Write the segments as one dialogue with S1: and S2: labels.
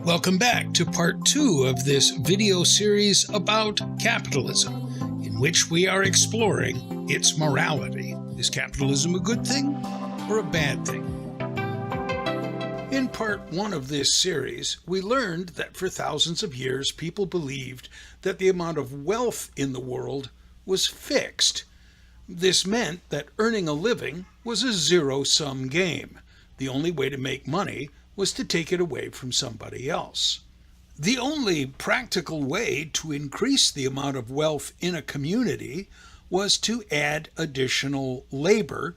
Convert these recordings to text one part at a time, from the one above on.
S1: Welcome back to part 2 of this video series about capitalism, in which we are exploring its morality. Is capitalism a good thing or a bad thing? In part 1 of this series, we learned that for thousands of years, people believed that the amount of wealth in the world was fixed. This meant that earning a living was a zero-sum game. The only way to make money was to take it away from somebody else. The only practical way to increase the amount of wealth in a community was to add additional labor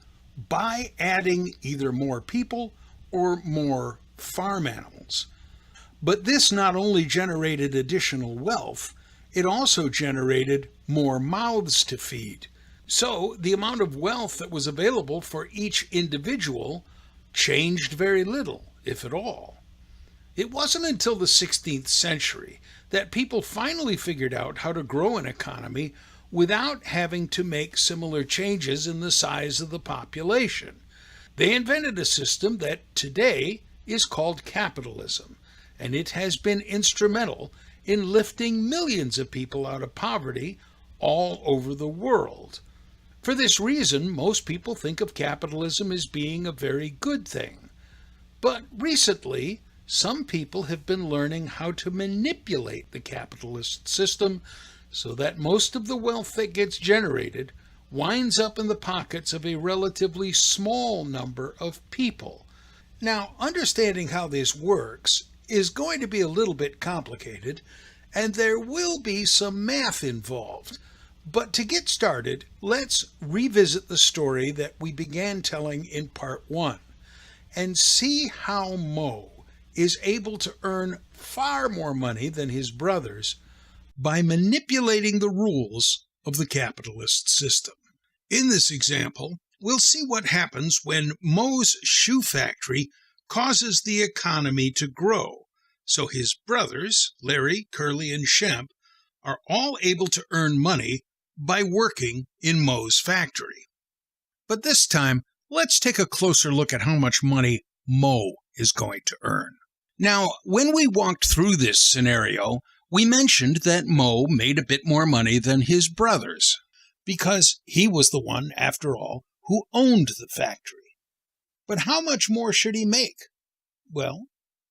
S1: by adding either more people or more farm animals. But this not only generated additional wealth, it also generated more mouths to feed. So the amount of wealth that was available for each individual changed very little, if at all. It wasn't until the 16th century that people finally figured out how to grow an economy without having to make similar changes in the size of the population. They invented a system that today is called capitalism, and it has been instrumental in lifting millions of people out of poverty all over the world. For this reason, most people think of capitalism as being a very good thing. But recently, some people have been learning how to manipulate the capitalist system so that most of the wealth that gets generated winds up in the pockets of a relatively small number of people. Now, understanding how this works is going to be a little bit complicated, and there will be some math involved. But to get started, let's revisit the story that we began telling in part 1. And see how Mo is able to earn far more money than his brothers by manipulating the rules of the capitalist system. In this example, we'll see what happens when Mo's shoe factory causes the economy to grow, so his brothers, Larry, Curly, and Shemp, are all able to earn money by working in Mo's factory. But this time, let's take a closer look at how much money Mo is going to earn. Now, when we walked through this scenario, we mentioned that Mo made a bit more money than his brothers, because he was the one, after all, who owned the factory. But how much more should he make? Well,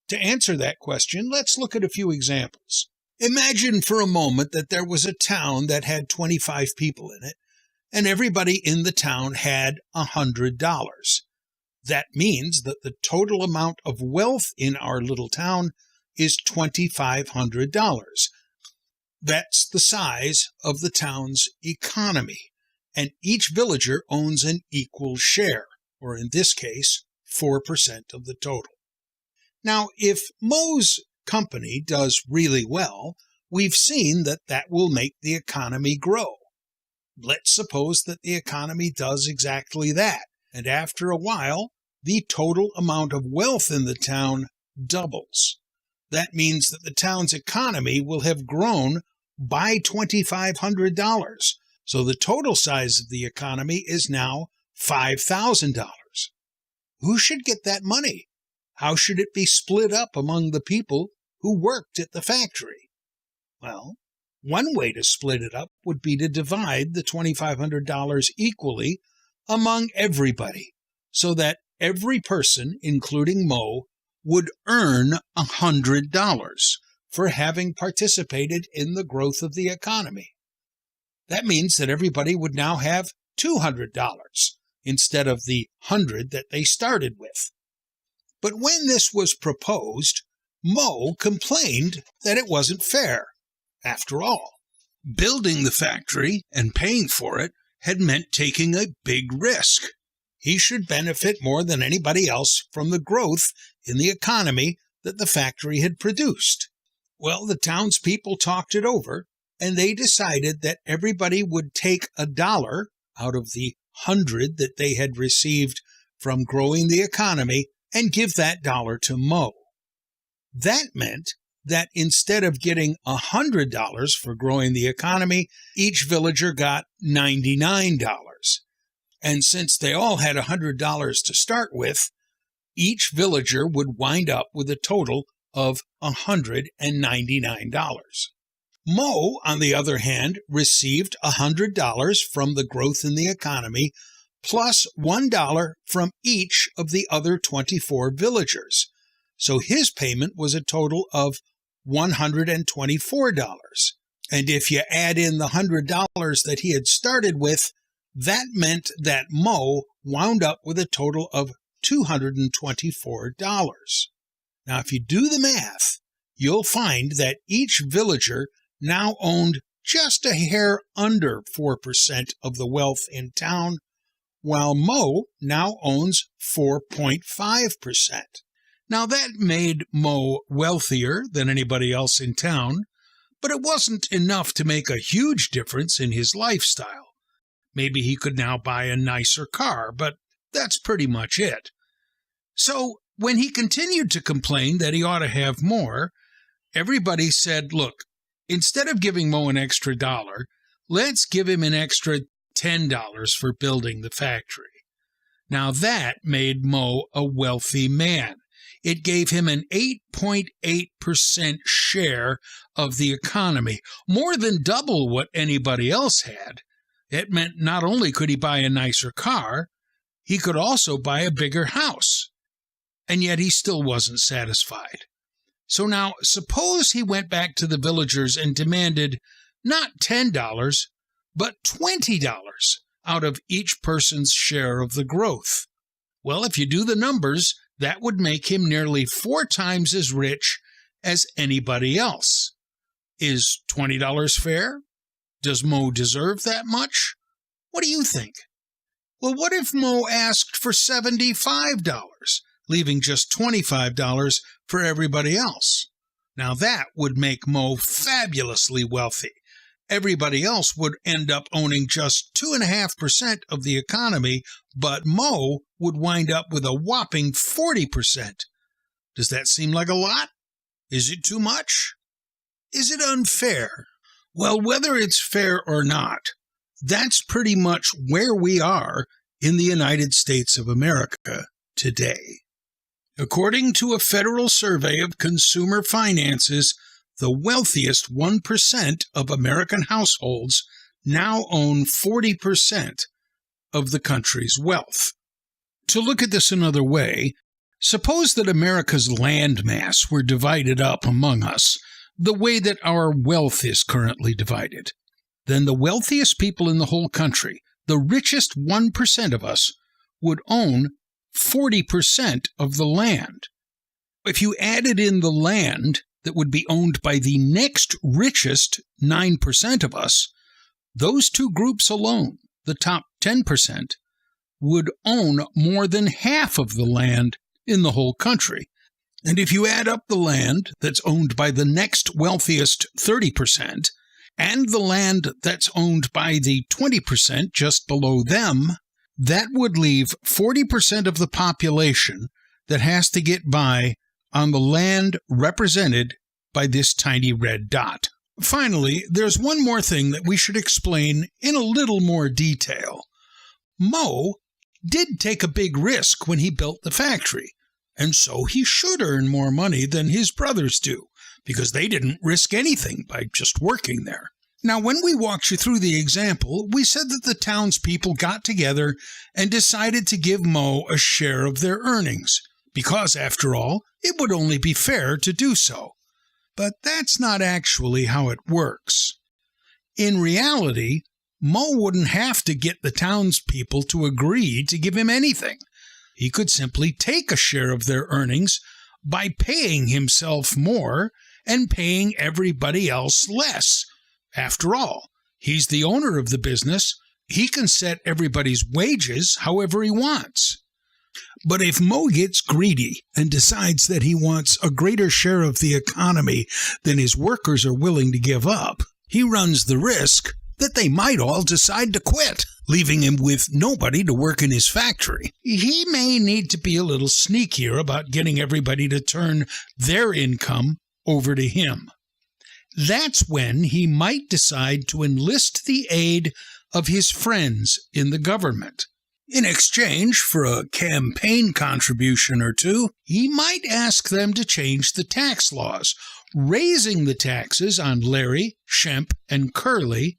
S1: to answer that question, let's look at a few examples. Imagine for a moment that there was a town that had 25 people in it, and everybody in the town had $100. That means that the total amount of wealth in our little town is $2,500. That's the size of the town's economy, and each villager owns an equal share, or in this case, 4% of the total. Now, if Mo's company does really well, we've seen that that will make the economy grow. Let's suppose that the economy does exactly that, and after a while, the total amount of wealth in the town doubles. That means that the town's economy will have grown by $2,500, so the total size of the economy is now $5,000. Who should get that money? How should it be split up among the people who worked at the factory? Well, one way to split it up would be to divide the $2,500 equally among everybody, so that every person, including Mo, would earn $100 for having participated in the growth of the economy. That means that everybody would now have $200 instead of the $100 that they started with. But when this was proposed, Mo complained that it wasn't fair. After all, building the factory and paying for it had meant taking a big risk. He should benefit more than anybody else from the growth in the economy that the factory had produced. Well, the townspeople talked it over, and they decided that everybody would take $1 out of the $100 that they had received from growing the economy and give that dollar to Mo. That meant that instead of getting $100 for growing the economy, each villager got $99. And since they all had $100 to start with, each villager would wind up with a total of $199. Mo, on the other hand, received $100 from the growth in the economy, plus $1 from each of the other 24 villagers. So his payment was a total of $124. And if you add in the $100 that he had started with, that meant that Mo wound up with a total of $224. Now, if you do the math, you'll find that each villager now owned just a hair under 4% of the wealth in town, while Mo now owns 4.5%. Now, that made Mo wealthier than anybody else in town, but it wasn't enough to make a huge difference in his lifestyle. Maybe he could now buy a nicer car, but that's pretty much it. So, when he continued to complain that he ought to have more, everybody said, look, instead of giving Mo an extra $1, let's give him an extra $10 for building the factory. Now that made Mo a wealthy man. It gave him an 8.8% share of the economy, more than double what anybody else had. It meant not only could he buy a nicer car, he could also buy a bigger house. And yet he still wasn't satisfied. So now, suppose he went back to the villagers and demanded not $10, but $20 out of each person's share of the growth. Well, if you do the numbers, that would make him nearly 4 times as rich as anybody else. Is $20 fair? Does Mo deserve that much? What do you think? Well, what if Mo asked for $75, leaving just $25 for everybody else? Now that would make Mo fabulously wealthy. Everybody else would end up owning just 2.5% of the economy, but Mo would wind up with a whopping 40%. Does that seem like a lot? Is it too much? Is it unfair? Well, whether it's fair or not, that's pretty much where we are in the United States of America today. According to a federal survey of consumer finances, the wealthiest 1% of American households now own 40% of the country's wealth. To look at this another way, suppose that America's land mass were divided up among us the way that our wealth is currently divided. Then the wealthiest people in the whole country, the richest 1% of us, would own 40% of the land. If you added in the land that would be owned by the next richest 9% of us, those two groups alone, the top 10%, would own more than half of the land in the whole country. And if you add up the land that's owned by the next wealthiest 30% and the land that's owned by the 20% just below them, that would leave 40% of the population that has to get by on the land represented by this tiny red dot. Finally, there's one more thing that we should explain in a little more detail. Mo did take a big risk when he built the factory, and so he should earn more money than his brothers do, because they didn't risk anything by just working there. Now, when we walked you through the example, we said that the townspeople got together and decided to give Mo a share of their earnings, because, after all, it would only be fair to do so. But that's not actually how it works. In reality, Mo wouldn't have to get the townspeople to agree to give him anything. He could simply take a share of their earnings by paying himself more and paying everybody else less. After all, he's the owner of the business. He can set everybody's wages however he wants. But if Mo gets greedy and decides that he wants a greater share of the economy than his workers are willing to give up, he runs the risk that they might all decide to quit, leaving him with nobody to work in his factory. He may need to be a little sneakier about getting everybody to turn their income over to him. That's when he might decide to enlist the aid of his friends in the government. In exchange for a campaign contribution or two, he might ask them to change the tax laws, raising the taxes on Larry, Shemp, and Curly,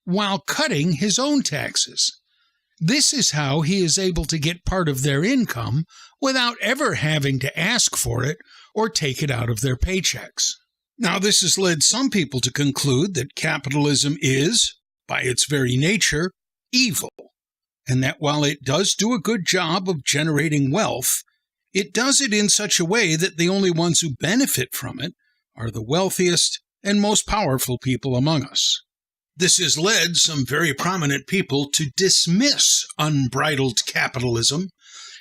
S1: while cutting his own taxes. This is how he is able to get part of their income without ever having to ask for it or take it out of their paychecks. Now, this has led some people to conclude that capitalism is, by its very nature, evil, and that while it does do a good job of generating wealth, it does it in such a way that the only ones who benefit from it are the wealthiest and most powerful people among us. This has led some very prominent people to dismiss unbridled capitalism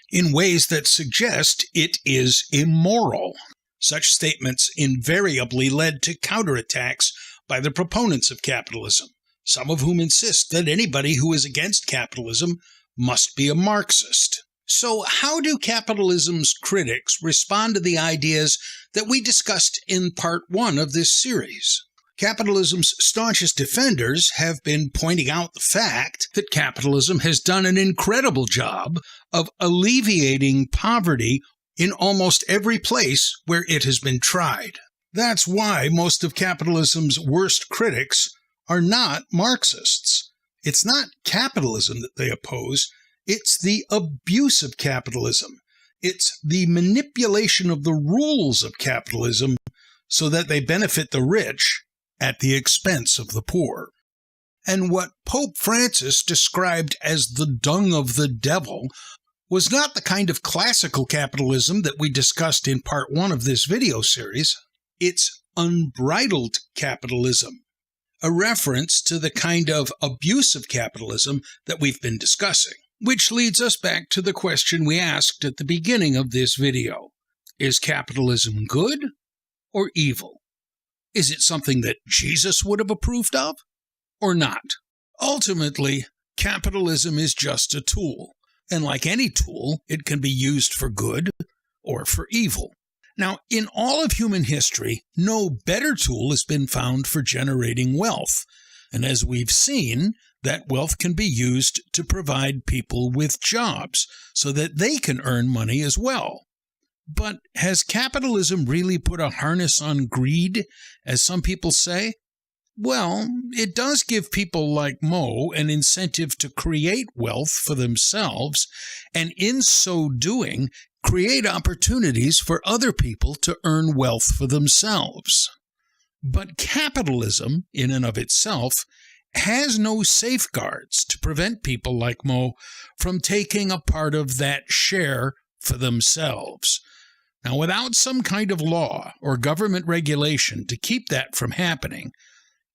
S1: in ways that suggest it is immoral. Such statements invariably led to counterattacks by the proponents of capitalism, some of whom insist that anybody who is against capitalism must be a Marxist. So how do capitalism's critics respond to the ideas that we discussed in part 1 of this series? Capitalism's staunchest defenders have been pointing out the fact that capitalism has done an incredible job of alleviating poverty in almost every place where it has been tried. That's why most of capitalism's worst critics are not Marxists. It's not capitalism that they oppose, it's the abuse of capitalism. It's the manipulation of the rules of capitalism so that they benefit the rich at the expense of the poor. And what Pope Francis described as the dung of the devil was not the kind of classical capitalism that we discussed in part 1 of this video series. It's unbridled capitalism, a reference to the kind of abuse of capitalism that we've been discussing. Which leads us back to the question we asked at the beginning of this video. Is capitalism good or evil? Is it something that Jesus would have approved of or not? Ultimately, capitalism is just a tool, and like any tool, it can be used for good or for evil. Now, in all of human history, no better tool has been found for generating wealth, and as we've seen, that wealth can be used to provide people with jobs so that they can earn money as well. But has capitalism really put a harness on greed, as some people say? Well, it does give people like Mo an incentive to create wealth for themselves, and in so doing, create opportunities for other people to earn wealth for themselves. But capitalism, in and of itself, has no safeguards to prevent people like Mo from taking a part of that share for themselves. Now, without some kind of law or government regulation to keep that from happening,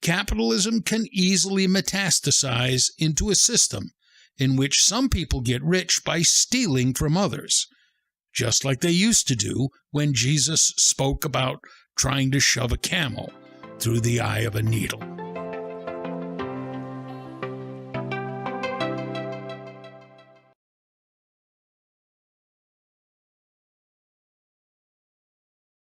S1: capitalism can easily metastasize into a system in which some people get rich by stealing from others, just like they used to do when Jesus spoke about trying to shove a camel through the eye of a needle.